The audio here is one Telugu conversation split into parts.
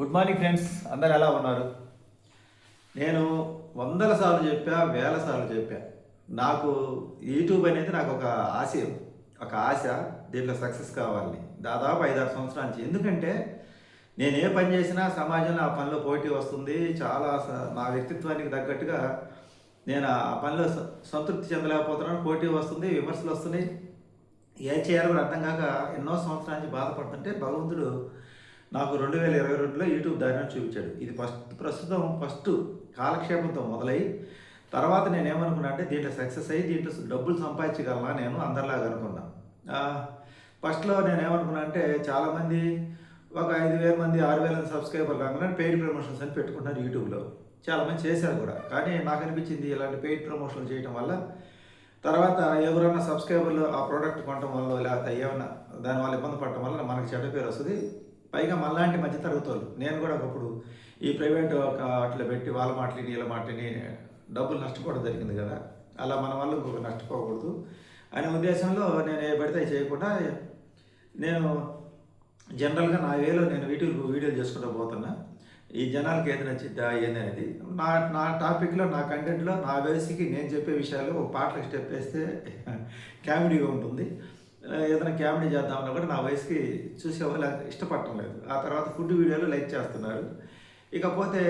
గుడ్ మార్నింగ్ ఫ్రెండ్స్, అందరు ఎలా ఉన్నారు? నేను వందల సార్లు చెప్పా, వేల సార్లు చెప్పా. నాకు యూట్యూబ్ అనేది నాకు ఒక ఆశయం, ఒక ఆశ. దీంట్లో సక్సెస్ కావాలని దాదాపు 5-6 సంవత్సరాల నుంచి. ఎందుకంటే నేను ఏ పని చేసినా సమాజంలో ఆ పనిలో పోటీ వస్తుంది. చాలా నా వ్యక్తిత్వానికి తగ్గట్టుగా నేను ఆ పనిలో సంతృప్తి చెందలేకపోతున్నాను. పోటీ వస్తుంది, విమర్శలు వస్తున్నాయి. ఏం చేయాలో కూడా అర్థం కాక ఎన్నో సంవత్సరాల నుంచి బాధపడుతుంటే భగవంతుడు నాకు 2022లో యూట్యూబ్ దారిని చూపించాడు. ఇది ఫస్ట్ కాలక్షేపంతో మొదలై తర్వాత నేను ఏమనుకున్నా అంటే దీంట్లో సక్సెస్ అయ్యి దీంట్లో డబ్బులు సంపాదించగలనా నేను అందరిలాగా అనుకున్నా. ఫస్ట్లో నేను ఏమనుకున్నా అంటే చాలామంది ఒక 5,000 మంది 6,000 సబ్స్క్రైబర్ కాకుండా పెయిడ్ ప్రమోషన్స్ అని పెట్టుకుంటున్నారు యూట్యూబ్లో. చాలామంది చేశారు కూడా. కానీ నాకు అనిపించింది ఇలాంటి పెయిడ్ ప్రమోషన్లు చేయడం వల్ల తర్వాత ఎవరైనా సబ్స్క్రైబర్లు ఆ ప్రోడక్ట్ కొనడం వల్ల లేకపోతే ఏమైనా దానివల్ల ఇబ్బంది పడటం వల్ల మనకి చెడ్డ పేరు వస్తుంది. పైగా మనలాంటి మధ్యతరగతి వాళ్ళు, నేను కూడా ఒకప్పుడు ఈ ప్రైవేట్ ఒక అట్లా పెట్టి వాళ్ళ మాటలు వీళ్ళ మాటని డబ్బులు నష్టపోవడం జరిగింది కదా. అలా మన వల్ల ఇంకొక నష్టపోకూడదు అనే ఉద్దేశంలో నేను ఏ పడితే చేయకుండా నేను జనరల్గా నా వేలో నేను వీడియోలు చేసుకుంటూ పోతున్నా. ఈ జనాలకి ఏది నచ్చిద్దా ఏంది అనేది నా నా టాపిక్లో, నా కంటెంట్లో, నా వేసికి నేను చెప్పే విషయాలు ఒక పాటలకు స్టెప్ వేస్తే కామెడీగా ఉంటుంది. ఏదైనా కామెడీ చేద్దామన్నా కూడా నా వయసుకి చూసేవాళ్ళు ఇష్టపడటం లేదు. ఆ తర్వాత ఫుడ్ వీడియోలు లైక్ చేస్తున్నారు. ఇకపోతే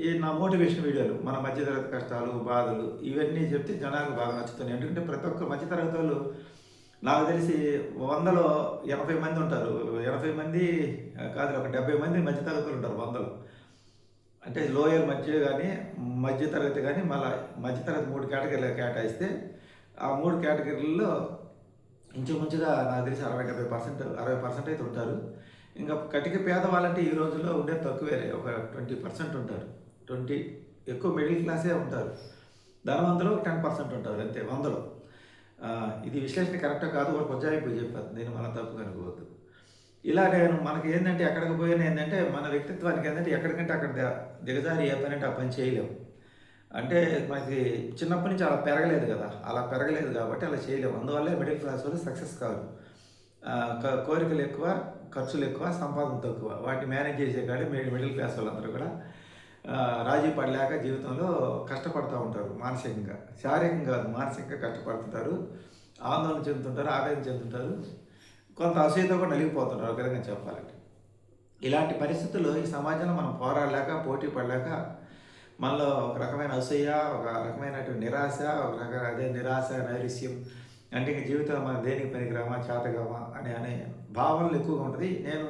ఈ నా మోటివేషన్ వీడియోలు, మన మధ్యతరగతి కష్టాలు, బాధలు ఇవన్నీ చెప్తే జనాలకు బాగా నచ్చుతున్నాయి. ఎందుకంటే ప్రతి ఒక్క మధ్యతరగతి వాళ్ళు నాకు తెలిసి 100లో 80 మంది ఉంటారు. 80 మంది కాదు, ఒక 70 మంది మధ్యతరగతులు ఉంటారు 100లో. అంటే లోయర్ మధ్య కానీ మధ్యతరగతి కానీ మళ్ళీ మధ్యతరగతి 3 కేటగిరీలు కేటాయిస్తే ఆ 3 కేటగిరీల్లో ఇంచుమించుగా నాకు తెలిసి 60% అయితే ఉంటారు. ఇంకా కటిక పేదవాళ్ళంటే ఈ రోజుల్లో ఉండేది తక్కువే, ఒక 20% ఉంటారు. 20 ఎక్కువ మిడిల్ క్లాసే ఉంటారు. ధనవంతులు 10% ఉంటారు అంతే 100లో. ఇది విశ్లేషణ కరెక్టా కాదు, ఒక కొజ్జాయిపోయి చెప్పాను, నేను మన తప్పు కనుకోవద్దు. ఇలా నేను మనకి ఏంటంటే ఎక్కడికి పోయినా ఏంటంటే మన వ్యక్తిత్వానికి ఏంటంటే ఎక్కడికంటే అక్కడ దిగజారి ఏ పని అంటే ఆ పని చేయలేము. అంటే మనకి చిన్నప్పటి నుంచి అలా పెరగలేదు కదా, అలా పెరగలేదు కాబట్టి అలా చేయలేము. అందువల్లే మిడిల్ క్లాస్ వాళ్ళు సక్సెస్ కాదు. కోరికలు ఎక్కువ, ఖర్చులు ఎక్కువ, సంపాదన తక్కువ. వాటిని మేనేజ్ చేసే కాడే మిడిల్ క్లాస్ వాళ్ళందరూ కూడా రాజీ పడలేక జీవితంలో కష్టపడుతూ ఉంటారు. మానసికంగా, శారీరకంగా కాదు, మానసికంగా కష్టపడుతుంటారు, ఆందోళన చెందుతుంటారు, ఆవేదన చెందుతుంటారు, కొంత అసూయతో కూడా నలిగిపోతుంటారు ఒక విధంగా చెప్పాలంటే. ఇలాంటి పరిస్థితుల్లో ఈ సమాజంలో మనం పోరాడలేక, పోటీ పడలేక మనలో ఒక రకమైన అసూయ, ఒక రకమైనటువంటి నిరాశ, ఒక రకమైన అదే నిరాశ, నైరుస్యం, అంటే ఇంక జీవితం మన దేనికి పనికిరామా, చేతగామా అనే భావనలు ఎక్కువగా ఉంటుంది. నేను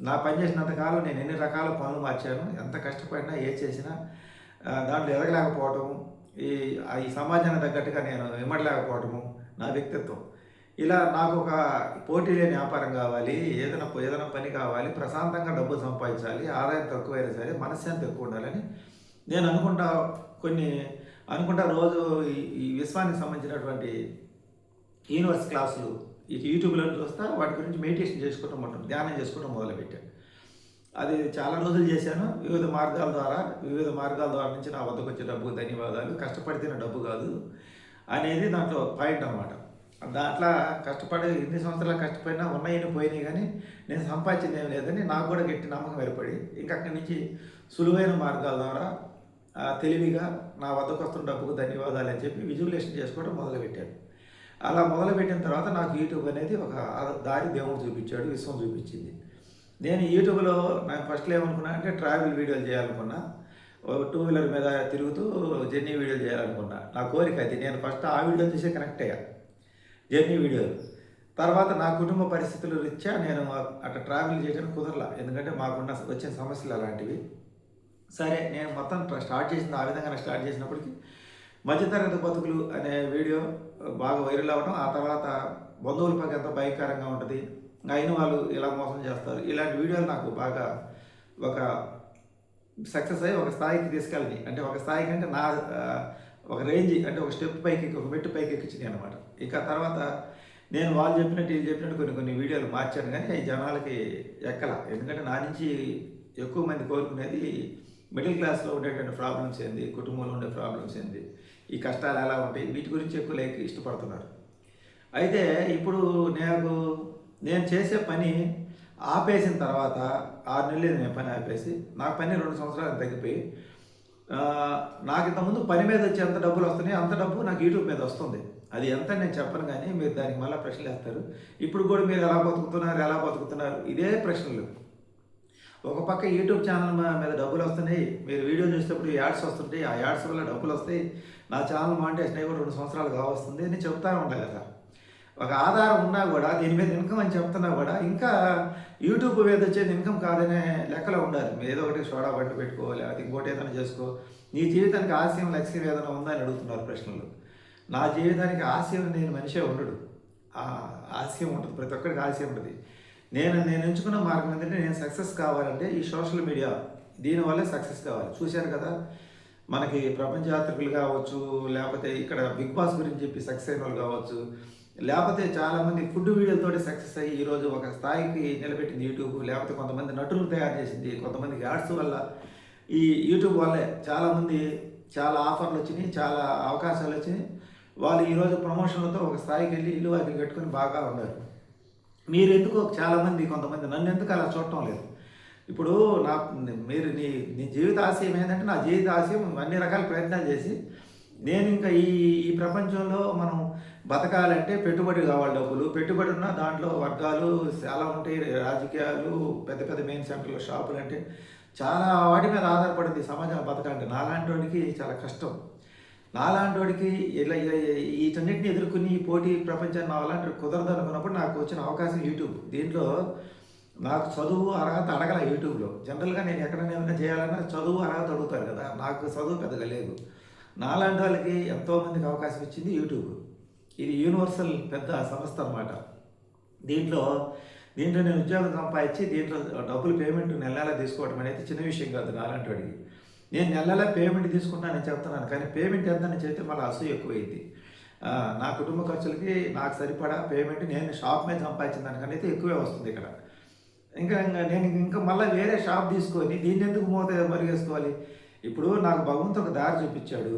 నా పని చేసినంతకాలం నేను ఎన్ని రకాల పనులు మార్చాను, ఎంత కష్టపడినా ఏ చేసినా దాంట్లో ఎదగలేకపోవటము, ఈ సమాజానికి తగ్గట్టుగా నేను ఇమ్మడలేకపోవటము నా వ్యక్తిత్వం. ఇలా నాకు ఒక పోటీ లేని వ్యాపారం కావాలి, ఏదైనా పని కావాలి, ప్రశాంతంగా డబ్బు సంపాదించాలి, ఆదాయం తక్కువైనా సరే మనశ్శాంతి ఎక్కువ ఉండాలని నేను అనుకుంటా రోజు ఈ విశ్వానికి సంబంధించినటువంటి యూనివర్స్ క్లాసులు ఈ యూట్యూబ్లో చూస్తా, వాటి గురించి మెడిటేషన్ చేసుకోవటం ఉంటుంది, ధ్యానం చేసుకోవడం మొదలుపెట్టాను. అది చాలా రోజులు చేశాను. వివిధ మార్గాల ద్వారా నుంచి నా వద్దకు వచ్చే డబ్బు ధన్యవాదాలు, కష్టపడితేనే డబ్బు కాదు అనేది దాంట్లో పాయింట్ అనమాట. దాంట్లో కష్టపడి ఇన్ని సంవత్సరాలు కష్టపడినా ఉన్నాయని పోయినాయి, కానీ నేను సంపాదించింది ఏం లేదని నాకు కూడా గట్టి నమ్మకం ఏర్పడి ఇంకా అక్కడి నుంచి సులువైన మార్గాల ద్వారా తెలివిగా నా వద్దకు వస్తున్న డబ్బుకు ధన్యవాదాలు అని చెప్పి విజువలేషన్ చేసుకోవడం మొదలుపెట్టాను. అలా మొదలుపెట్టిన తర్వాత నాకు యూట్యూబ్ అనేది ఒక దారి దేవుడు చూపించాడు, విశ్వం చూపించింది. నేను యూట్యూబ్లో నాకు ఫస్ట్లో ఏమనుకున్నా అంటే ట్రావెల్ వీడియోలు చేయాలనుకున్నా, 2 వీలర్ మీద తిరుగుతూ జర్నీ వీడియోలు చేయాలనుకున్నా. నా కోరిక అది. నేను ఫస్ట్ ఆ వీడియో చూసే కనెక్ట్ అయ్యా, జర్నీ వీడియోలు. తర్వాత నా కుటుంబ పరిస్థితుల రీత్యా నేను అక్కడ ట్రావెల్ చేయడానికి కుదరలా, ఎందుకంటే మాకున్న వచ్చిన సమస్యలు అలాంటివి. సరే, నేను మొత్తం స్టార్ట్ చేసింది ఆ విధంగా స్టార్ట్ చేసినప్పటికీ మధ్యతరగతి బతుకులు అనే వీడియో బాగా వైరల్ అవ్వడం, ఆ తర్వాత బంధువుల పక్క ఎంత భయంకరంగా ఉంటుంది, అయిన వాళ్ళు ఇలా మోసం చేస్తారు, ఇలాంటి వీడియోలు నాకు బాగా ఒక సక్సెస్ అయ్యి ఒక స్థాయికి తీసుకెళ్ళి, అంటే ఒక స్థాయి కంటే నా ఒక రేంజ్, అంటే ఒక స్టెప్ పైకి ఒక మెట్టు పైకి ఎక్కించింది అనమాట. ఇంకా తర్వాత నేను వాళ్ళు చెప్పినట్టు వీళ్ళు చెప్పినట్టు కొన్ని వీడియోలు మార్చాను, కానీ అవి జనాలకి ఎక్కల. ఎందుకంటే నా నుంచి ఎక్కువ మంది కోరుకునేది మిడిల్ క్లాస్లో ఉండేటువంటి ప్రాబ్లమ్స్ ఏంది, కుటుంబంలో ఉండే ప్రాబ్లమ్స్ ఏంది, ఈ కష్టాలు ఎలా ఉంటాయి, వీటి గురించి ఎక్కువ ఇష్టపడుతున్నారు. అయితే ఇప్పుడు నేను చేసే పని ఆపేసిన తర్వాత 6 నెలలు నేను పని ఆపేసి నాకు పని 2 సంవత్సరాలు తగ్గిపోయి ఆ, నాకు ఇంతకుముందు పని మీద వచ్చి ఎంత డబ్బులు వస్తున్నాయి అంత డబ్బు నాకు యూట్యూబ్ మీద వస్తుంది. అది ఎంత నేను చెప్పను కానీ మీరు దానికి మళ్ళీ ప్రశ్నలు వేస్తారు. ఇప్పుడు కూడా మీరు ఎలా బతుకుతున్నారు ఇదే ప్రశ్నలు. ఒక పక్క యూట్యూబ్ ఛానల్ మీద డబ్బులు వస్తున్నాయి, మీరు వీడియో చూసేటప్పుడు యాడ్స్ వస్తుంటాయి, ఆ యాడ్స్ వల్ల డబ్బులు వస్తాయి, నా ఛానల్ మానిటైజేషన్ అయ్యి కూడా 2 సంవత్సరాలు కావస్తుంది అని చెప్తా ఉంటాయి కదా. ఒక ఆధారం ఉన్నా కూడా దీని మీద ఇన్కమ్ అని చెప్తున్నా కూడా ఇంకా యూట్యూబ్ మీద వచ్చేది ఇన్కమ్ కాదనే లెక్కలో ఉండాలి. మీరు ఏదో ఒకటి సోడా బండి పెట్టుకో, లేకపోతే ఇంకోటి ఏదైనా చేసుకో, నీ జీవితానికి ఆశయం లక్ష్యం ఏదైనా ఉందా అని అడుగుతున్నారు ప్రశ్నలు. నా జీవితానికి ఆశయం నేను మనిషే ఉండడు, ఆ ఆశయం ఉంటుంది, ప్రతి ఒక్కరికి ఆశయం ఉంటుంది. నేను ఎంచుకున్న మార్గం ఏంటంటే నేను సక్సెస్ కావాలంటే ఈ సోషల్ మీడియా దీనివల్లే సక్సెస్ కావాలి. చూశారు కదా మనకి ప్రపంచ యాత్రికులు కావచ్చు, లేకపోతే ఇక్కడ బిగ్ బాస్ గురించి చెప్పి సక్సెస్ అయిన వాళ్ళు కావచ్చు, లేకపోతే చాలామంది ఫుడ్ వీడియోలతోటి సక్సెస్ అయ్యి ఈరోజు ఒక స్థాయికి నిలబెట్టింది యూట్యూబ్, లేకపోతే కొంతమంది నటులను తయారు చేసింది, కొంతమంది యాడ్స్ వల్ల ఈ యూట్యూబ్ వల్లే చాలామంది చాలా ఆఫర్లు వచ్చినాయి, చాలా అవకాశాలు వచ్చినాయి. వాళ్ళు ఈరోజు ప్రమోషన్లతో ఒక స్థాయికి వెళ్ళి ఇల్లు వాకిలు కట్టుకొని బాగా ఉన్నారు. మీరు ఎందుకు చాలామంది కొంతమంది నన్ను ఎందుకు అలా చూడటం లేదు? ఇప్పుడు మీరు నీ జీవిత ఆశయం ఏంటంటే నా జీవిత ఆశయం అన్ని రకాల ప్రయత్నాలు చేసి నేను ఇంకా ఈ ప్రపంచంలో మనం బతకాలంటే పెట్టుబడి కావాలి, డబ్బులు పెట్టుబడి ఉన్న దాంట్లో వర్గాలు చాలా ఉంటాయి, రాజకీయాలు, పెద్ద పెద్ద మెయిన్ సెంటర్లో షాపులు అంటే చాలా వాటి మీద ఆధారపడింది సమాజం బతకాలంటే. నాలాంటి వాడికి చాలా కష్టం. నాలాంటి వాడికి ఇలా వీటన్నిటిని ఎదుర్కొని ఈ పోటీ ప్రపంచాన్ని అలాంటి కుదరదు అనుకున్నప్పుడు నాకు వచ్చిన అవకాశం యూట్యూబ్. దీంట్లో నాకు చదువు అర్హత అడగల యూట్యూబ్లో. జనరల్గా నేను ఎక్కడైనా ఏమైనా చేయాలన్నా చదువు అర్హత అడుగుతారు కదా, నాకు చదువు పెద్దగా లేదు. నాలాంటి వాళ్ళకి ఎంతోమందికి అవకాశం ఇచ్చింది యూట్యూబ్. ఇది యూనివర్సల్ పెద్ద సంస్థ అన్నమాట. దీంట్లో నేను ఉద్యోగం సంపాదించి దీంట్లో డబ్బులు పేమెంట్ నెల తీసుకోవడం అనేది చిన్న విషయం కాదు నాలాంటి వాడికి. నేను నెల పేమెంట్ తీసుకుంటానని చెప్తున్నాను, కానీ పేమెంట్ ఎంతని చెప్తే మళ్ళీ అసూయ ఎక్కువైంది. నా కుటుంబ ఖర్చులకి నాకు సరిపడా పేమెంట్ నేను షాప్ మీద సంపాదించిన దానికన్నా అయితే ఎక్కువే వస్తుంది ఇక్కడ. నేను మళ్ళీ వేరే షాప్ తీసుకొని దీన్ని ఎందుకు మరిగేసుకోవాలి? ఇప్పుడు నాకు భగవంతుడు ఒక దారి చూపించాడు.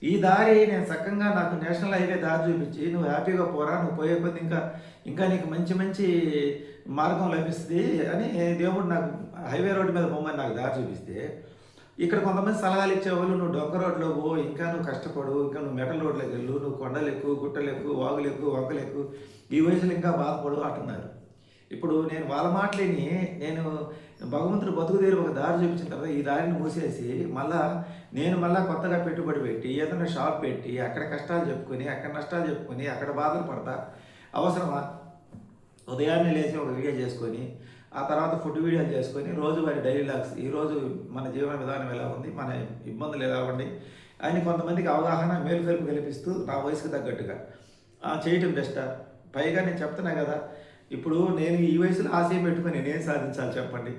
ఈ దారి నేను చక్కగా నాకు నేషనల్ హైవే దారి చూపించి నువ్వు హ్యాపీగా పోరా, నువ్వు పోయే కొద్ది ఇంకా నీకు మంచి మంచి మార్గం లభిస్తుంది అని దేవుడు నాకు హైవే రోడ్డు మీద పోమని నాకు దారి చూపిస్తే, ఇక్కడ కొంతమంది సలహాలు ఇచ్చేవాళ్ళు నువ్వు డొంక రోడ్లో పో, ఇంకా నువ్వు కష్టపడు, ఇంకా నువ్వు మెటల్ రోడ్లోకి వెళ్ళు, నువ్వు కొండలెక్కు, గుట్టలెక్కు, వాగులెక్కు, వంకలెక్కు, ఈ వయసులో ఇంకా బాధపడు అంటున్నారు. ఇప్పుడు నేను వాళ్ళ మాటలేని నేను భగవంతుడు బతుకుదేరు ఒక దారి చూపించిన తర్వాత ఈ దారిని మూసేసి నేను కొత్తగా పెట్టుబడి పెట్టి ఏదైనా షాప్ పెట్టి అక్కడ కష్టాలు చెప్పుకొని అక్కడ నష్టాలు చెప్పుకొని అక్కడ బాధలు పడతా అవసరమా? ఉదయాన్నే లేచి ఒక వీడియో చేసుకొని ఆ తర్వాత ఫుడ్ వీడియోలు చేసుకొని రోజువారి డైలీ లాగ్స్, ఈరోజు మన జీవన విధానం ఎలా ఉంది, మన ఇబ్బందులు ఎలా ఉండి అని కొంతమందికి అవగాహన మేలుకొలుపు కల్పిస్తూ నా వయసుకు తగ్గట్టుగా చేయటం బెస్టా? పైగా నేను చెప్తున్నా కదా, ఇప్పుడు నేను ఈ వయసులో ఆశయం పెట్టుకొని నేనేం సాధించాలి చెప్పండి?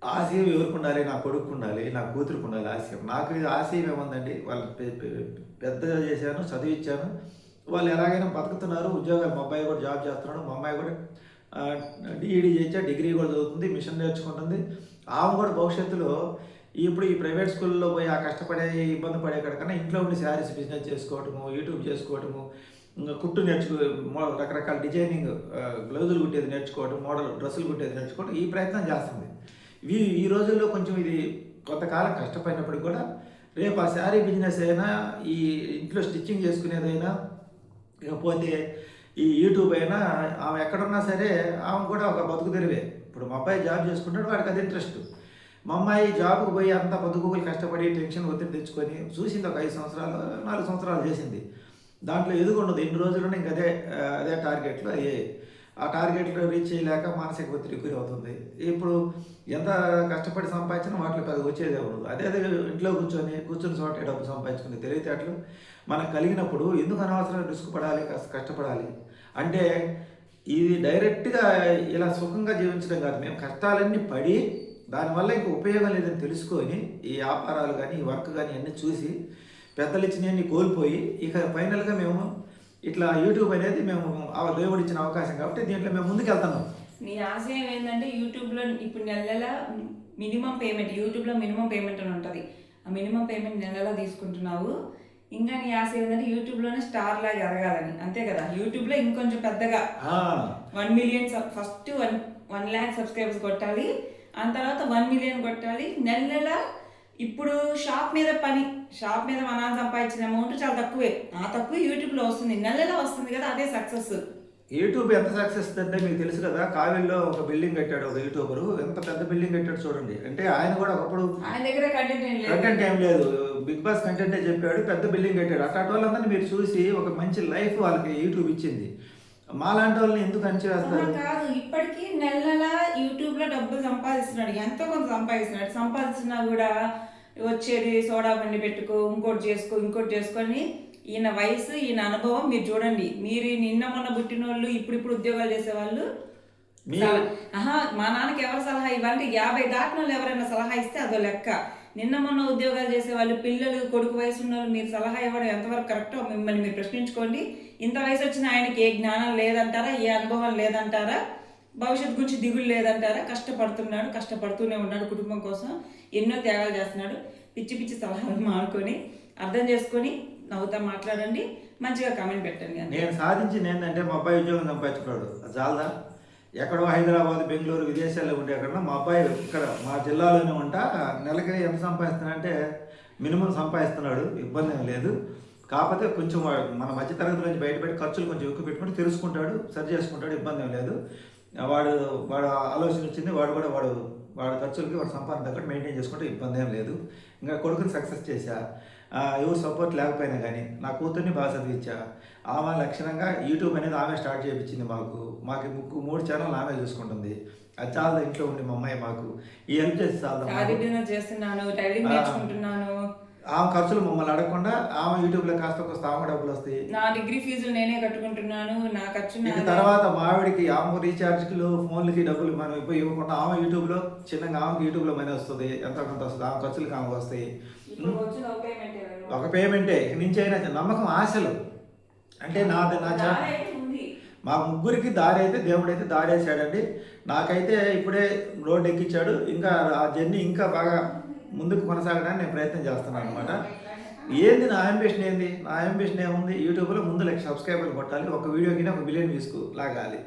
ఆశయం ఎవరికి ఉండాలి? నా కొడుకు ఉండాలి, నా కూతురుకు ఉండాలి ఆశయం. నాకు ఇది ఆశయం ఏముందండి? వాళ్ళు పెద్దగా చేశాను, చదివించాను, వాళ్ళు ఎలాగైనా బతుకుతున్నారు, ఉద్యోగాలు. మా అబ్బాయి కూడా జాబ్ చేస్తున్నాడు, మా అమ్మాయి కూడా డిఈడి చేయించా, డిగ్రీ కూడా చదువుతుంది, మిషన్ నేర్చుకుంటుంది. ఆమె కూడా భవిష్యత్తులో ఇప్పుడు ఈ ప్రైవేట్ స్కూల్లో పోయి ఆ కష్టపడే ఇబ్బంది పడే కన్నా ఇంట్లో ఉండి శారీస్ బిజినెస్ చేసుకోవటము, యూట్యూబ్ చేసుకోవటము, కుట్టు రకరకాల డిజైనింగ్, బ్లౌజులు కుట్టేది నేర్చుకోవడం, మోడల్ డ్రెస్సులు కుట్టేది నేర్చుకోవడం, ఈ ప్రయత్నం చేస్తుంది. ఈ రోజుల్లో కొంచెం ఇది కొంతకాలం కష్టపడినప్పటికి కూడా రేపు ఆ శారీ బిజినెస్ అయినా, ఈ ఇంట్లో స్టిచ్చింగ్ చేసుకునేదైనా, ఇకపోతే ఈ యూట్యూబ్ అయినా, ఆమె ఎక్కడున్నా సరే ఆమె కూడా ఒక బతుకు తెరివే. ఇప్పుడు మా అబ్బాయి జాబ్ చేసుకుంటాడు, వాడికి అది ఇంట్రెస్ట్. మా అమ్మాయి జాబ్కి పోయి అంత పొద్దుగూకులు కష్టపడి టెన్షన్ ఒత్తిడి తెచ్చుకొని చూసింది, ఒక 5 సంవత్సరాలు 4 సంవత్సరాలు చేసింది. దాంట్లో ఎదుగుండదు, ఎన్ని రోజుల్లోనే ఇంక అదే టార్గెట్లో ఆ టార్గెట్లో రీచ్ చేయలేక మానసిక ఒత్తిడి గురి అవుతుంది. ఇప్పుడు ఎంత కష్టపడి సంపాదించినా వాటిలో పెద్ద వచ్చేదే ఉండదు. అదే ఇంట్లో కూర్చొని చోటే డబ్బు సంపాదించుకునే తెలివితేటలు మనకు కలిగినప్పుడు ఎందుకు అనవసరం రిస్క్ పడాలి, కష్టపడాలి? అంటే ఇది డైరెక్ట్గా ఇలా సుఖంగా జీవించడం కాదు, మేము కష్టాలన్నీ పడి దానివల్ల ఇంక ఉపయోగం లేదని తెలుసుకొని ఈ వ్యాపారాలు కానీ ఈ వర్క్ కానీ అన్నీ చూసి పెద్దలు ఇచ్చినవన్నీ కోల్పోయి ఇక ఫైనల్గా మేము ఇట్లా యూట్యూబ్ అనేది మేము దేవుడు ఇచ్చిన అవకాశం కాబట్టి దీంట్లో మేము ముందుకు వెళ్తున్నాం. నీ ఆశయం ఏంటంటే యూట్యూబ్లో ఇప్పుడు నెల మినిమం పేమెంట్, యూట్యూబ్లో మినిమం పేమెంట్ అని ఉంటుంది, ఆ మినిమం పేమెంట్ నెలలో తీసుకుంటున్నావు. ఇంకా నీ ఆశ ఏంటంటే యూట్యూబ్లోనే స్టార్ లాగా ఎదగాలని, అంతే కదా? యూట్యూబ్లో ఇంకొంచెం పెద్దగా 1 మిలియన్ ఫస్ట్ 1 lakh సబ్స్క్రైబర్స్ కొట్టాలి, ఆ తర్వాత 1 మిలియన్ కొట్టాలి. నెల నెల ఇప్పుడు షాప్ మీద మా నాన్న సంపాదించిన అమౌంట్ చాలా తక్కువే, ఆ తక్కువ యూట్యూబ్లో వస్తుంది, నెల వస్తుంది కదా, అదే సక్సెస్. యూట్యూబ్ ఎంత సక్సెస్ అంటే మీకు తెలుసు కదా. కావిల్లో ఒక బిల్డింగ్ కట్టాడు ఒక యూట్యూబరు, ఎంత పెద్ద బిల్డింగ్ కట్టాడు చూడండి. అంటే ఆయన కూడా ఒకప్పుడు ఆయన దగ్గర కంటెంట్ ఏం లేదు, బిగ్ బాస్ కంటెంటే చెప్పాడు, పెద్ద బిల్డింగ్ కట్టాడు. అట్లాంటి వాళ్ళందరినీ మీరు చూసి ఒక మంచి లైఫ్ వాళ్ళకి యూట్యూబ్ ఇచ్చింది. మాలాంటి వాళ్ళని ఎందుకు అణచివేస్తారు? కాదు, ఇప్పటికీ నెల యూట్యూబ్ లో డబ్బులు సంపాదిస్తున్నాడు, ఎంతో కొంత సంపాదిస్తున్నా కూడా వచ్చేది సోడా బండి పెట్టుకో, ఇంకోటి చేసుకొని. ఈయన వయసు, ఈయన అనుభవం మీరు చూడండి. మీరు నిన్న మొన్న పుట్టిన వాళ్ళు, ఇప్పుడు ఉద్యోగాలు చేసేవాళ్ళు, మా నాన్నకి ఎవరు సలహా ఇవ్వాలంటే 50 దాటిన వాళ్ళు ఎవరైనా సలహా ఇస్తే అదో లెక్క. నిన్న మొన్న ఉద్యోగాలు చేసేవాళ్ళు, పిల్లలు, కొడుకు వయసు ఉన్న వాళ్ళు మీరు సలహా ఇవ్వడం ఎంతవరకు కరెక్టో మిమ్మల్ని మీరు ప్రశ్నించుకోండి. ఇంత వయసు వచ్చిన ఆయనకి ఏ జ్ఞానం లేదంటారా, ఏ అనుభవం లేదంటారా, భవిష్యత్తు గురించి దిగులు లేదంటారా? కష్టపడుతూనే ఉన్నాడు కుటుంబం కోసం, ఎన్నో త్యాగాలు చేస్తున్నాడు. పిచ్చి సలహాలు మానుకొని అర్థం చేసుకొని నవ్వుతా మాట్లాడండి, మంచిగా కామెంట్ పెట్టండి. నేను సాధించింది ఏంటంటే మా అబ్బాయి ఉద్యోగం సంపాదించుకున్నాడు, జాలదా. ఎక్కడో హైదరాబాద్, బెంగళూరు, విదేశాల్లో ఉండే కన్నా మా అబ్బాయి ఇక్కడ మా జిల్లాలోనే ఉంటా నెలకి ఎంత సంపాదిస్తున్నాడంటే మినిమం సంపాదిస్తున్నాడు, ఇబ్బంది ఏం లేదు. కాకపోతే కొంచెం మన మధ్యతరగతి నుంచి బయటపెట్టి ఖర్చులు కొంచెం ఎక్కువ పెట్టుకుని తెలుసుకుంటాడు, సరి చేసుకుంటాడు, ఇబ్బంది ఏం లేదు. వాడు ఆలోచన వచ్చింది, వాడు ఖర్చులకి వాడు సంపాదన తగ్గట్టు మెయింటైన్ చేసుకుంటే ఇబ్బంది ఏం లేదు. ఇంకా కొడుకుని సక్సెస్ చేశా, ఎవరు సపోర్ట్ లేకపోయినా కానీ నా కూతుర్ని బాగా చదివించా. ఆమె లక్షణంగా యూట్యూబ్ అనేది ఆమె స్టార్ట్ చేయించింది. మాకు 3 ఛానల్ ఆమె చూసుకుంటుంది. అది చాలా ఇంట్లో ఉండి మా అమ్మాయి మాకు ఈ హెల్ప్ చేసి ఆమె ఖర్చులు మమ్మల్ని అడగకుండా ఆమె యూట్యూబ్లో కాస్త ఆమె డబ్బులు వస్తాయి. నా డిగ్రీ ఫీజులు నేనే కట్టుకుంటున్నాను, నా ఖర్చు. తర్వాత మావిడికి ఆమె రీఛార్జ్కి ఫోన్లకి డబ్బులు మనం ఇవ్వకుండా ఆమె యూట్యూబ్లో చిన్నగా ఆమెకి యూట్యూబ్లో మనీ వస్తుంది, ఎంత కొంత వస్తుంది, ఆమె ఖర్చులకి ఆమె వస్తాయి. ఒక పేమెంటే నుంచి అయినా నమ్మకం, ఆశలు అంటే నా మా ముగ్గురికి దారి అయితే దేవుడైతే దారి వేసాడండి. నాకైతే ఇప్పుడే రోడ్డు ఎక్కించాడు, ఇంకా ఆ జర్నీ ఇంకా బాగా ముందుకు కొనసాగడానికి నేను ప్రయత్నం చేస్తున్నాను అనమాట. ఏంది నా అంబిషన్ ఏంది? నా అంబిషన్ ఏముంది? యూట్యూబ్లో ముందు 1,00,000 సబ్స్క్రైబర్లు కొట్టాలి, ఒక వీడియోకి 1 మిలియన్ వ్యూస్కు లాగాలి,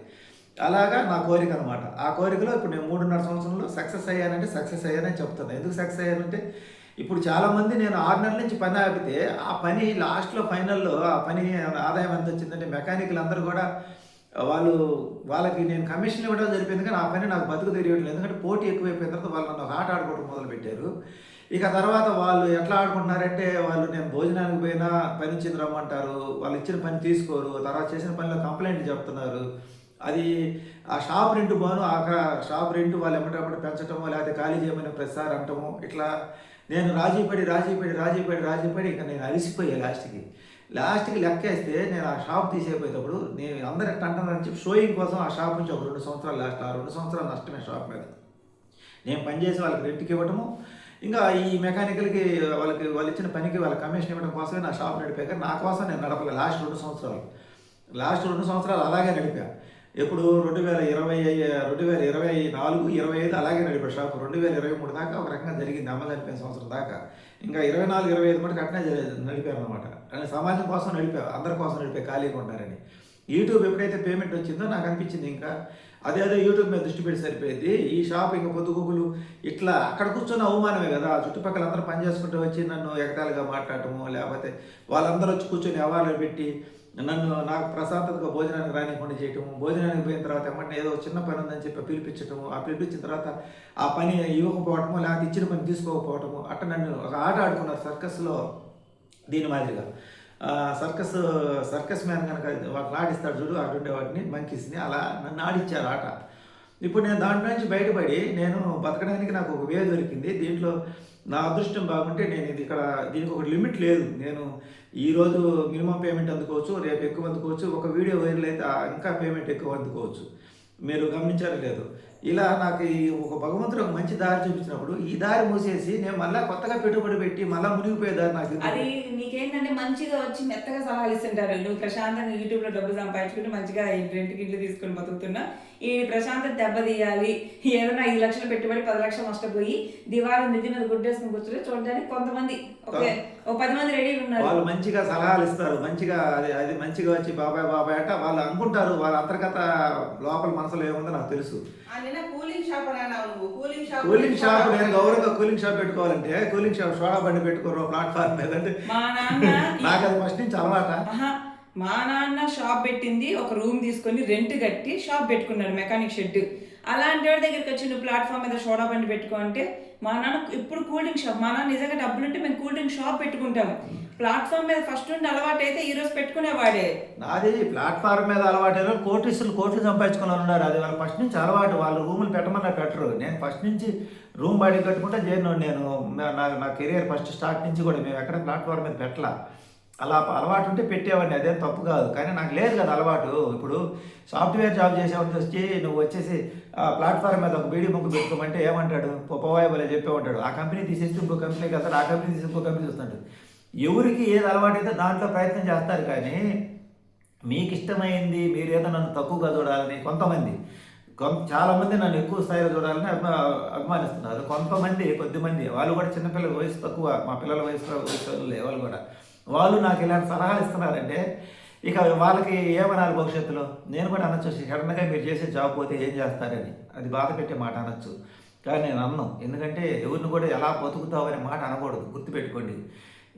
అలాగా నా కోరిక అనమాట. ఆ కోరికలో ఇప్పుడు నేను 3.5 సంవత్సరంలో సక్సెస్ అయ్యానని చెప్తాను. ఎందుకు సక్సెస్ అయ్యానంటే ఇప్పుడు చాలామంది నేను 6 నెలల నుంచి పని ఆపితే ఆ పని లాస్ట్లో ఫైనల్లో ఆ పని ఆదాయం ఎంత వచ్చిందంటే మెకానికల్ అందరూ కూడా వాళ్ళకి నేను కమిషన్ ఇవ్వడం జరిపింది, కానీ ఆ పని నాకు బతుకు తెలియట్లేదు. ఎందుకంటే పోటీ ఎక్కువైపోయిన తర్వాత వాళ్ళు నన్ను ఒక ఆట ఆడుకోవడం మొదలుపెట్టారు. ఇక తర్వాత వాళ్ళు ఎట్లా ఆడుకుంటున్నారంటే నేను భోజనానికి పోయినా పని ఇచ్చింది రమ్మంటారు, వాళ్ళు ఇచ్చిన పని తీసుకోరు, తర్వాత చేసిన పనిలో కంప్లైంట్ చెప్తున్నారు. అది ఆ షాప్ రెంట్ పోను, ఆ షాప్ రెంట్ వాళ్ళు ఎమ్మటప్పుడు పెంచటమో లేకపోతే ఖాళీ చేయమని ప్రతిసారి అంటము. ఇట్లా నేను రాజీపడి ఇక నేను అలిసిపోయా. లాస్ట్కి లెక్కేస్తే నేను ఆ షాప్ తీసేపోయేటప్పుడు నేను అందరు ఎట్లా అంటున్నారని చెప్పి షోయింగ్ కోసం ఆ షాప్ నుంచి ఒక 2 సంవత్సరాలు లాస్ట్, ఆ 2 సంవత్సరాలు నష్టమే షాప్ మీద. నేను పనిచేసి వాళ్ళకి రెంట్కి ఇవ్వటము, ఇంకా ఈ మెకానికల్కి వాళ్ళు ఇచ్చిన పనికి వాళ్ళ కమిషన్ ఇవ్వడం కోసమే నా షాప్ నడిపాక నా కోసం నేను నడపలే లాస్ట్ 2 సంవత్సరాలు అలాగే నడిపా. ఎప్పుడు 2024, 25 అలాగే నడిపా షాప్. 2023 దాకా ఒక రకంగా జరిగింది, అమ్మ చనిపోయిన సంవత్సరం దాకా. ఇంకా 24, 25 మటుకు అట్నే నడిపాను అనమాట. అని సమాజం కోసం నడిపా, అందరి కోసం నడిపా, ఖాళీగా ఉంటారని. యూట్యూబ్ ఎప్పుడైతే పేమెంట్ వచ్చిందో నాకు అనిపించింది ఇంకా అదే యూట్యూబ్ మీద దృష్టి పెట్టి సరిపోయింది. ఈ షాప్ ఇంకా పొద్దుగుగులు ఇట్లా అక్కడ కూర్చొని అవమానమే కదా, చుట్టుపక్కల అందరూ పని చేసుకుంటూ వచ్చి నన్ను ఎగతాళిగా మాట్లాడటము, లేకపోతే వాళ్ళందరూ వచ్చి కూర్చొని అవార్డులు పెట్టి నాకు ప్రశాంతతగా భోజనానికి రానికుండా చేయటము, భోజనానికి పోయిన తర్వాత ఏమంటే ఏదో చిన్న పని ఉందని చెప్పి పిలిపించటము, ఆ పిలిపించిన తర్వాత ఆ పని ఇవ్వకపోవటము, లేకపోతే ఇచ్చిన పని తీసుకోకపోవటము, అట్లా నన్ను ఒక ఆట ఆడుకున్నారు సర్కస్లో. దీని మాదిరిగా సర్కస్ మ్యాన్ కనుక వాటిని ఆడిస్తాడు చూడు, అటువంటి వాటిని మంకీస్ని అలా నన్ను ఆడిచ్చారు ఆట. ఇప్పుడు నేను దాంట్లో నుంచి బయటపడి నేను బతకడానికి నాకు ఒక వే దొరికింది. దీంట్లో నా అదృష్టం బాగుంటే నేను దీనికి ఒక లిమిట్ లేదు. నేను ఈరోజు మినిమం పేమెంట్ అందుకోవచ్చు, రేపు ఎక్కువ అందుకోవచ్చు, ఒక వీడియో వైరల్ అయితే ఇంకా పేమెంట్ ఎక్కువ అందుకోవచ్చు. మీరు గమనించారో లేదు, ఇలా నాకు ఈ ఒక భగవంతుడు ఒక మంచి దారి చూపించినప్పుడు ఈ దారి మూసేసి నేను మళ్ళీ కొత్తగా పెట్టుబడి పెట్టి మళ్ళీ మునిగిపోయే దారి నాకు ఎందుకు? అది నీకేంటంటే మంచిగా వచ్చి మెత్తగా సలహాలు ఇస్తుంటారు. నువ్వు ప్రశాంతంగా యూట్యూబ్ లో డబ్బులు సంపాదించుకుంటే మంచిగా రెంట్కి ఇల్లు తీసుకుని బతుకుతున్నా, ఈ ప్రశాంతత దెబ్బతీయాలి, ఏదైనా 5 లక్షలు పెట్టుబడి 10 లక్షలు నష్టపోయి దివాళి నిధి మీద గుడ్డేసుకుని కూర్చొని చూడడానికి కొంతమంది ఒక 10 మంది రెడీ ఉన్నారు. వాళ్ళు మంచిగా సలహాలు ఇస్తారు, మంచిగా అది మంచిగా వచ్చి బాబాయ్ బాబాయ్ అంటే వాళ్ళు అనుకుంటారు. వాళ్ళ అంతర్గత లోపల మనసులో ఏముందో నాకు తెలుసు. కూలింగ్ షాప్ కూలింగ్ షాప్ నేను గౌరవంగా కూలింగ్ షాప్ పెట్టుకోవాలంటే కూలింగ్ షాప్ సోడా బండి పెట్టుకోరు ప్లాట్ఫామ్ మీద అంటే మా నాన్న నాకు అది ఫస్ట్ నుంచి అలవాట. మా నాన్న షాప్ పెట్టింది, ఒక రూమ్ తీసుకొని రెంట్ కట్టి షాప్ పెట్టుకున్నాడు, మెకానిక్ షెడ్. అలాంటి వాడి దగ్గరికి వచ్చి నువ్వు ప్లాట్ఫామ్ మీద సోడా బండి పెట్టుకో అంటే మా నాన్న ఇప్పుడు కూల్ డ్రింక్ షాప్, మా నాన్న నిజంగా డబ్బులుంటే మేము కూల్ డ్రింక్ షాప్ పెట్టుకుంటాము. ప్లాట్ఫామ్ మీద ఫస్ట్ నుండి అలవాటు అయితే ఈ రోజు పెట్టుకునేవాడే. నాది ప్లాట్ఫామ్ మీద అలవాటు కోట్లు సంపాదించుకుని ఉన్నారు. అది వాళ్ళ ఫస్ట్ నుంచి అలవాటు. వాళ్ళు రూములు పెట్టమన్నా పెట్టరు. నేను ఫస్ట్ నుంచి రూమ్ బాడీ కట్టుకుంటే నేను నా కెరియర్ ఫస్ట్ స్టార్ట్ నుంచి కూడా మేము ఎక్కడ ప్లాట్ఫామ్ మీద పెట్టలా. అలా అలవాటు ఉంటే పెట్టేవాడిని, అదేం తప్పు కాదు. కానీ నాకు లేదు కదా అలవాటు. ఇప్పుడు సాఫ్ట్వేర్ జాబ్ చేసేవాడిని వచ్చి నువ్వు వచ్చేసి ప్లాట్ఫామ్ మీద ఒక బీడీ ముగ్గు పెట్టుకోమంటే ఏమంటాడు? పోవాయబలే చెప్పే ఉంటాడు. ఆ కంపెనీ తీసేస్తే ఇంకో కంపెనీకి వెళ్తాడు, ఆ కంపెనీ తీసి ఇంకో కంపెనీ చూస్తాడు. ఎవరికి ఏది అలవాటు అయితే దాంట్లో ప్రయత్నం చేస్తారు. కానీ మీకు ఇష్టమైంది మీరు ఏదో నన్ను తక్కువగా చూడాలని కొంతమంది, చాలామంది నన్ను ఎక్కువ స్థాయిలో చూడాలని అభిమానిస్తున్నారు. కొద్దిమంది వాళ్ళు కూడా చిన్నపిల్లల వయసు తక్కువ, మా పిల్లల వయసు వాళ్ళు కూడా వాళ్ళు నాకు ఇలాంటి సలహాలు ఇస్తున్నారంటే ఇక వాళ్ళకి ఏమనాలి భవిష్యత్తులో? నేను కూడా అనొచ్చు, సడన్గా మీరు చేసే జాబ్ పోతే ఏం చేస్తారని. అది బాధ పెట్టే మాట అనొచ్చు. కానీ నేను అన్నాను, ఎందుకంటే ఎవరిని కూడా ఎలా బతుకుతావు అనే మాట అనకూడదు. గుర్తుపెట్టుకోండి,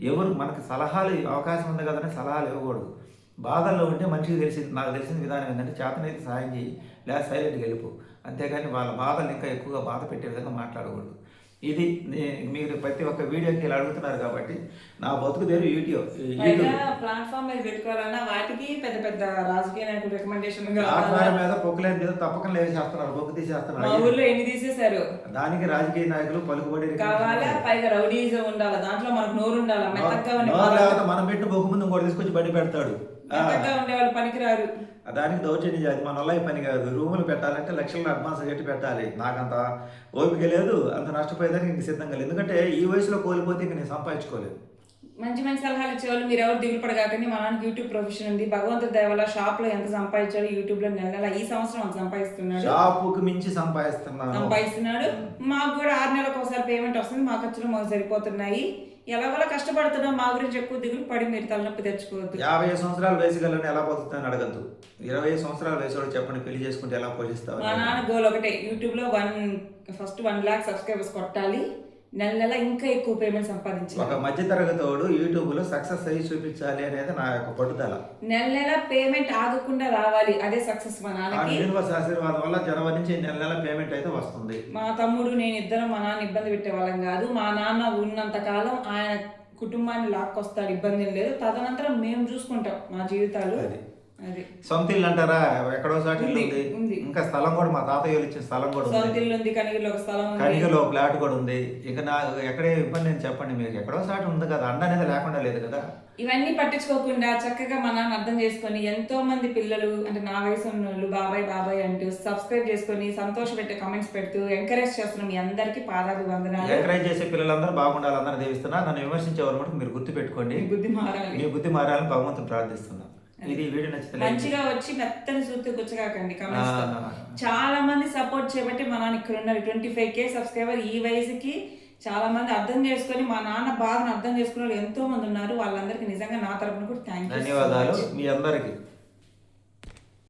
ఎవరు మనకు సలహాలు అవకాశం ఉంది కదని సలహాలు ఇవ్వకూడదు. బాధల్లో ఉంటే మనిషికి నాకు తెలిసిన విధానం ఏంటంటే చేతనైతే సాయం చేయి, లేదా సైలెంట్గా వెళ్ళిపో. అంతేగాని వాళ్ళ బాధలు ఇంకా ఎక్కువగా బాధ పెట్టే విధంగా మాట్లాడకూడదు. ఇది మీరు ప్రతి ఒక్క వీడియోకి ఇలా అడుగుతున్నారు కాబట్టి నా బతుకు తెరు యూట్యూబ్ ప్లాట్ఫామ్ మీద పెట్టుకోవాలన్నా వాటికి పెద్ద పెద్ద రాజకీయ నాయకులు రికమెండేషన్ ప్లాట్ఫామ్ మీద పొక్కులేదు తప్పకుండా లేచేస్తున్నారు, పొక్కు తీసేస్తున్నారు. మా ఊర్లో ఎన్ని తీసేశారు. దానికి రాజకీయ నాయకులు పలుకుబడి కావాలా, పైగా రౌడీజం ఉండాలి, దాంట్లో మనకు నోరు ఉండాలి. మెత్తగా మనం పెట్టిన బొగ్గు ముందు ఇంకోటి తీసుకొచ్చి బండి పెడతాడు. మెత్తగా ఉండే వాళ్ళు పనికిరారు. దానికి దౌర్జన్యం అది మన వల్ల పని కాదు. రూములు పెట్టాలంటే లక్షల్లో అడ్వాన్స్ కట్టి పెట్టాలి. నాకంత ఓపిక లేదు, అంత నష్టపోయేదానికి ఇంక సిద్ధంగా లేదు. ఎందుకంటే ఈ వయసులో కోల్పోతే ఇంక నేను సంపాదించుకోలేదు. మంచి సలహాలు ఇచ్చేవాళ్ళు మీరు ఎవరు దిగులు పడగాకండి. మా నాన్నకి యూట్యూబ్ ప్రొఫెషన్ ఉంది. భగవంతుడి దయ వల్ల షాప్ లో ఎంత సంపాదించాడు యూట్యూబ్ లో నెల ఈ సంవత్సరం అంత సంపాదిస్తున్నాడు. షాపుకి మించి సంపాదిస్తున్నాడు. మాకు కూడా 6 నెలలకు ఒకసారి పేమెంట్ వస్తుంది. మా ఖర్చులు మాకు సరిపోతున్నాయి. ఎలాగోలా కష్టపడుతున్నాం. మా గురించి ఎక్కువ దిగులు పడి మీరు తలనొప్పి తెచ్చుకోవద్దు. 50 సంవత్సరాల వయసు గలని ఎలా పోతుందని అడగద్దు. 20 సంవత్సరాల వయసు చెప్పండి, పెళ్లి చేసుకుంటే ఎలా పోషిస్తావు? మా నాన్న గోల్ ఒకటే, యూట్యూబ్ లో ఫస్ట్ 1 lakh సబ్స్క్రైబర్స్ కొట్టాలి, నెల ఇంకా ఎక్కువ పేమెంట్ సంపాదించాలి. ఒక మధ్య తరగతోడు యూట్యూబ్ లో సక్సెస్ అయ్యి చూపించాలి అనేది నా యొక్క పట్టుదల. నెల పేమెంట్ ఆగకుండా రావాలి, అదే సక్సెస్ మా నాన్నకి. యూనివర్స్ ఆశీర్వాదం వల్ల జనవరి నుంచి నెల పేమెంట్ అయితే వస్తుంది. మా తమ్ముడు నేను ఇద్దరం మా నాన్న ఇబ్బంది పెట్టే వాళ్ళం కాదు. మా నాన్న ఉన్నంత కాలం ఆయన కుటుంబాన్ని లాక్కొస్తాడు, ఇబ్బంది లేదు. తదనంతరం మేము చూసుకుంటాం మా జీవితాలు. సొంత ఇల్లు అంటారా? ఎక్కడో సాటి ఉంది. ఇంకా స్థలం కూడా మా తాతయ్య ఇచ్చిన స్థలం కూడా సొంత ఇల్లు ఉంది. కనిగిరిలో ఒక స్థలం ఉంది. కనిగిరిలో ఫ్లాట్ కూడా ఉంది. ఇక నాకు ఎక్కడే ఇబ్బంది అని చెప్పండి, మీకు ఎక్కడో సాటి ఉంది కదా, అండ అనేది లేకుండా లేదు కదా. ఇవన్నీ పట్టించుకోకుండా చక్కగా మా నాన్న అర్థం చేసుకొని ఎంతో మంది పిల్లలు అంటే నా వయసు ఉన్న వాళ్ళు బాబాయ్ అంటూ సబ్స్క్రైబ్ చేసుకొని సంతోష పెట్టే కామెంట్స్ పెడుతూ ఎంకరేజ్ చేస్తున్నాం. మీ అందరికీ పాదాభివందనాలు. ఎంకరేజ్ చేసే పిల్లలందరూ బాగుండాలి, అందరూ దీవిస్తున్నా. నన్ను విమర్శించేవారు మటుకు మీరు గుర్తు పెట్టుకోండి. మీ బుద్ధి మారాలని భగవంతుని ప్రార్థిస్తున్నాను. ఇది వీడియో నచ్చితే మంచిగా వచ్చి మెత్తని చూస్తూ కూర్చోగాకండి. చాలా మంది సపోర్ట్ చేయబట్టి మా నాన్న ఇక్కడ ఉన్నారు. 25K subscriber. ఈ వయసుకి చాలా మంది అర్థం చేసుకొని మా నాన్న బాధను అర్థం చేసుకునే వాళ్ళు ఎంతో మంది ఉన్నారు. వాళ్ళందరికీ నిజంగా నా తరపున కూడా ధన్యవాదాలు మీ అందరికీ.